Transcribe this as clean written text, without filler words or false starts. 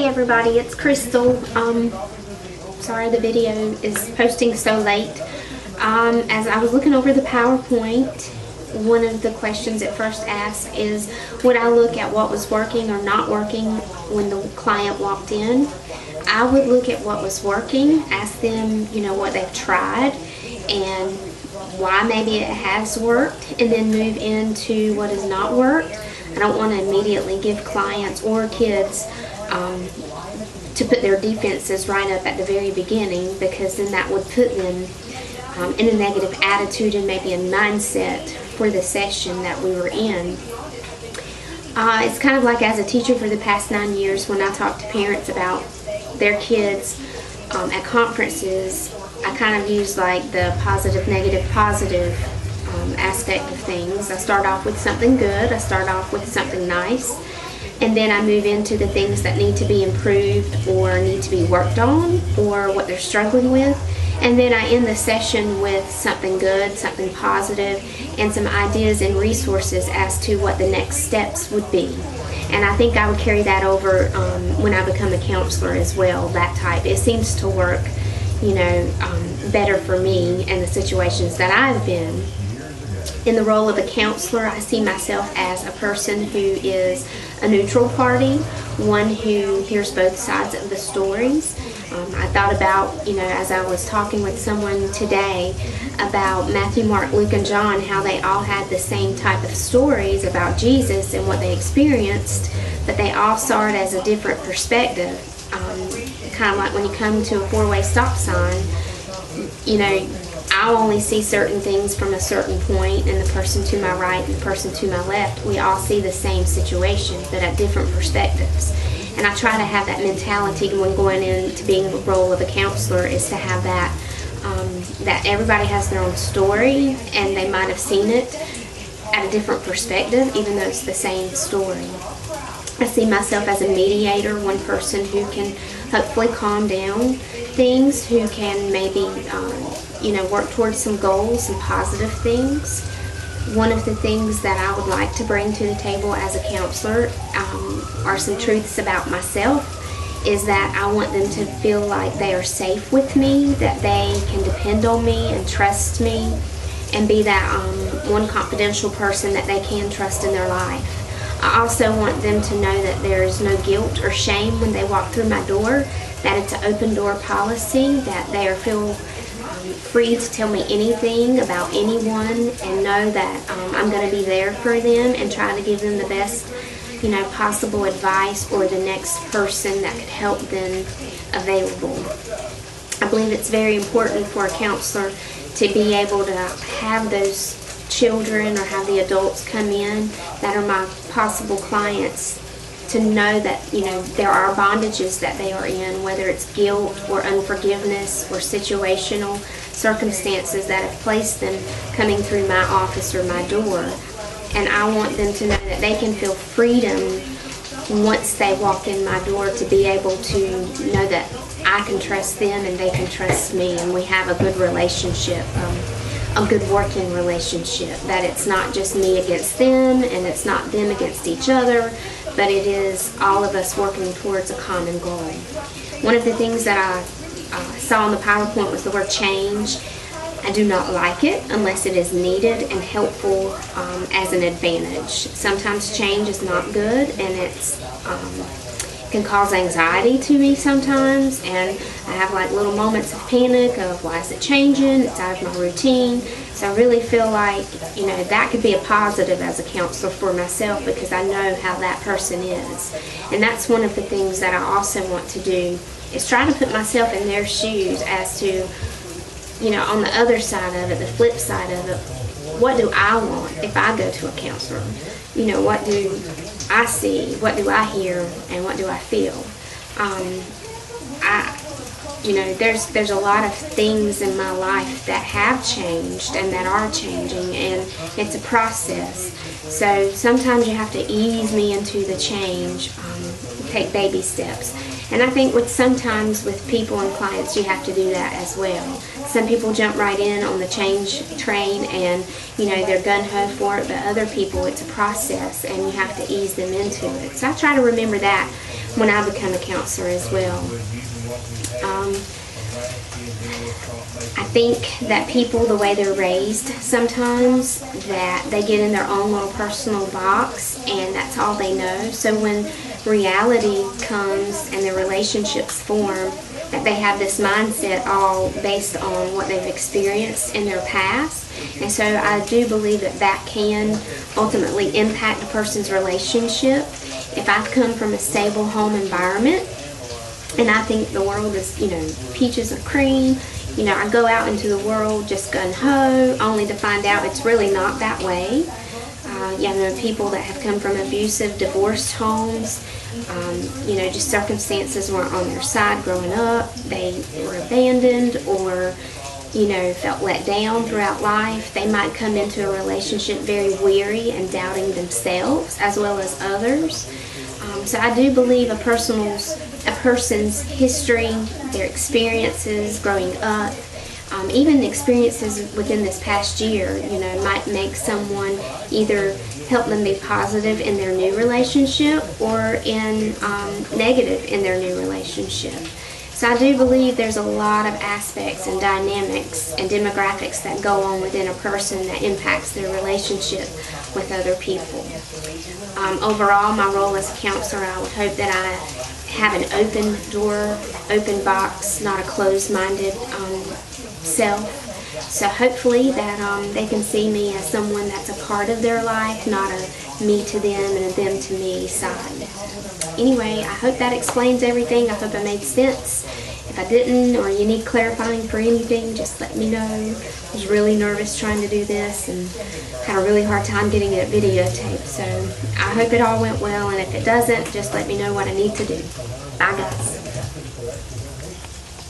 everybody, it's Crystal. Sorry the video is posting so late. As I was looking over the PowerPoint, one of the questions it first asked is, would I look at what was working or not working when the client walked in? I would look at what was working, ask them, what they've tried and why maybe it has worked, and then move into what has not worked. I don't want to immediately give clients or kids to put their defenses right up at the very beginning, because then that would put them in a negative attitude and maybe a mindset for the session that we were in. It's kind of like, as a teacher for the past 9 years, when I talk to parents about their kids at conferences, I kind of use like the positive, negative, positive aspect of things. I start off with something good, I start off with something nice, and then I move into the things that need to be improved or need to be worked on or what they're struggling with. And then I end the session with something good, something positive, and some ideas and resources as to what the next steps would be. And I think I would carry that over when I become a counselor as well, that type. It seems to work, better for me and the situations that I've been. In the role of a counselor, I see myself as a person who is a neutral party, one who hears both sides of the stories. I thought about, as I was talking with someone today about Matthew, Mark, Luke, and John, how they all had the same type of stories about Jesus and what they experienced, but they all saw it as a different perspective. Kind of like when you come to a four-way stop sign, I'll only see certain things from a certain point, and the person to my right and the person to my left, we all see the same situation, but at different perspectives. And I try to have that mentality when going into being the role of a counselor, is to have that, that everybody has their own story, and they might have seen it at a different perspective, even though it's the same story. I see myself as a mediator, one person who can hopefully calm down things, who can maybe, work towards some goals, some positive things. One of the things that I would like to bring to the table as a counselor are some truths about myself, is that I want them to feel like they are safe with me, that they can depend on me and trust me, and be that one confidential person that they can trust in their life. I also want them to know that there is no guilt or shame when they walk through my door, that it's an open door policy, that they feel free to tell me anything about anyone, and know that I'm going to be there for them and try to give them the best possible advice, or the next person that could help them available. I believe it's very important for a counselor to be able to have those children or have the adults come in that are my possible clients, to know that there are bondages that they are in, whether it's guilt or unforgiveness or situational circumstances that have placed them coming through my office or my door. And I want them to know that they can feel freedom once they walk in my door, to be able to know that I can trust them and they can trust me, and we have a good relationship, a good working relationship, that it's not just me against them and it's not them against each other, but it is all of us working towards a common goal. One of the things that I saw on the PowerPoint was the word change. I do not like it unless it is needed and helpful as an advantage. Sometimes change is not good, and it's can cause anxiety to me sometimes, and I have like little moments of panic of, why is it changing? It's out of my routine. So I really feel like that could be a positive as a counselor for myself, because I know how that person is. And that's one of the things that I also want to do, is try to put myself in their shoes as to, on the other side of it, the flip side of it, what do I want if I go to a counselor? What do I see, what do I hear, and what do I feel? There's a lot of things in my life that have changed and that are changing, and it's a process. So sometimes you have to ease me into the change, take baby steps. And I think sometimes with people and clients, you have to do that as well. Some people jump right in on the change train and, they're gung-ho for it, but other people, it's a process and you have to ease them into it. So I try to remember that when I become a counselor as well. I think that people, the way they're raised sometimes, that they get in their own little personal box and that's all they know. So when reality comes and their relationships form, that they have this mindset all based on what they've experienced in their past. And so I do believe that that can ultimately impact a person's relationship. If I've come from a stable home environment and I think the world is, peaches and cream, I go out into the world just gung-ho, only to find out it's really not that way. People that have come from abusive, divorced homes, just circumstances weren't on their side growing up. They were abandoned or, felt let down throughout life. They might come into a relationship very weary and doubting themselves as well as others. So I do believe a person's history, their experiences growing up, even experiences within this past year, might make someone either help them be positive in their new relationship or in negative in their new relationship. So I do believe there's a lot of aspects and dynamics and demographics that go on within a person that impacts their relationship with other people. Overall, my role as a counselor, I would hope that I have an open door, open box, not a closed-minded self. So hopefully that they can see me as someone that's a part of their life, not a me to them and a them to me side. Anyway, I hope that explains everything. I hope I made sense. If I didn't or you need clarifying for anything, just let me know. I was really nervous trying to do this and had a really hard time getting it videotaped. So I hope it all went well, and if it doesn't, just let me know what I need to do. Bye guys.